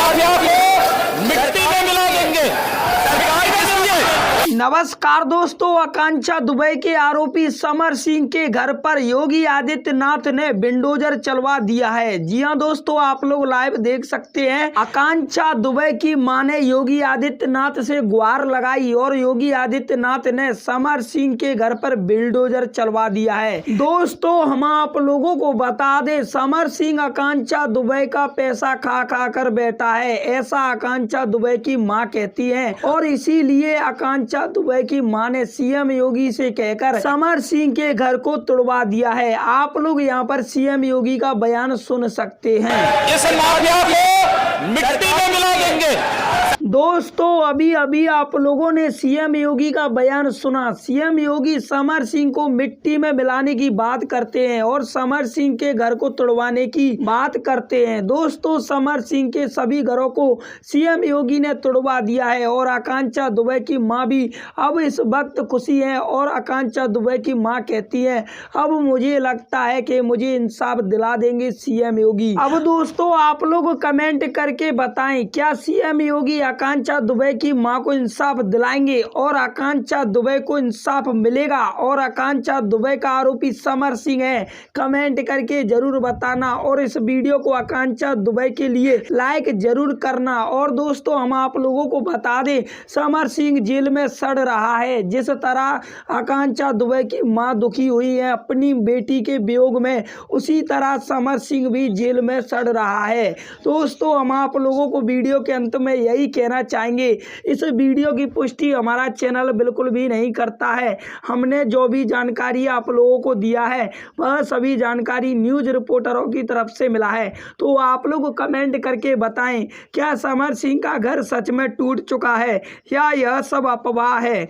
Mafia को मिट्टी में मिला देंगे। सरकार के जरिए। नमस्कार दोस्तों, आकांक्षा दुबे के आरोपी समर सिंह के घर पर योगी आदित्यनाथ ने बिल्डोजर चलवा दिया है। जी हां दोस्तों, आप लोग लाइव देख सकते हैं। आकांक्षा दुबे की मां ने योगी आदित्यनाथ से गुहार लगाई और योगी आदित्यनाथ ने समर सिंह के घर पर बिल्डोजर चलवा दिया है। दोस्तों, हम आप लोगों को बता दें, समर सिंह आकांक्षा दुबे का पैसा खा खा कर बैठा है, ऐसा आकांक्षा दुबे की मां कहती है। और इसीलिए आकांक्षा दुबे की मां ने सीएम योगी से कहकर समर सिंह के घर को तोड़वा दिया है। आप लोग यहां पर सीएम योगी का बयान सुन सकते हैं। इस माफिया को मिट्टी में मिला देंगे। दोस्तों, अभी अभी आप लोगों ने सीएम योगी का बयान सुना। सीएम योगी समर सिंह को मिट्टी में मिलाने की बात करते हैं और समर सिंह के घर को तोड़वाने की बात करते हैं। दोस्तों, समर सिंह के सभी घरों को सीएम योगी ने तोड़वा दिया है और आकांक्षा दुबे की मां भी अब इस वक्त खुशी है। और आकांक्षा दुबे की मां कहती है, अब मुझे लगता है कि मुझे इंसाफ दिला देंगे सीएम योगी। अब दोस्तों, आप लोग कमेंट करके बताएं, क्या सीएम योगी आकांक्षा दुबे की मां को इंसाफ दिलाएंगे और आकांक्षा दुबे को इंसाफ मिलेगा और आकांक्षा दुबे का आरोपी समर सिंह है? कमेंट करके जरूर बताना और इस वीडियो को आकांक्षा दुबे के लिए लाइक जरूर करना। और दोस्तों, हम आप लोगों को बता दें, समर सिंह जेल में सड़ रहा है। जिस तरह आकांक्षा दुबे की मां दुखी हुई है अपनी बेटी के वियोग में, उसी तरह समर सिंह भी जेल में सड़ रहा है। दोस्तों, हम आप लोगों को वीडियो के अंत में यही कहना चाहेंगे, इस वीडियो की पुष्टि हमारा चैनल बिल्कुल भी नहीं करता है। हमने जो भी जानकारी आप लोगों को दिया है वह सभी जानकारी न्यूज रिपोर्टरों की तरफ से मिला है। तो आप लोग कमेंट करके बताएं, क्या समर सिंह का घर सच में टूट चुका है या यह सब अफवाह है?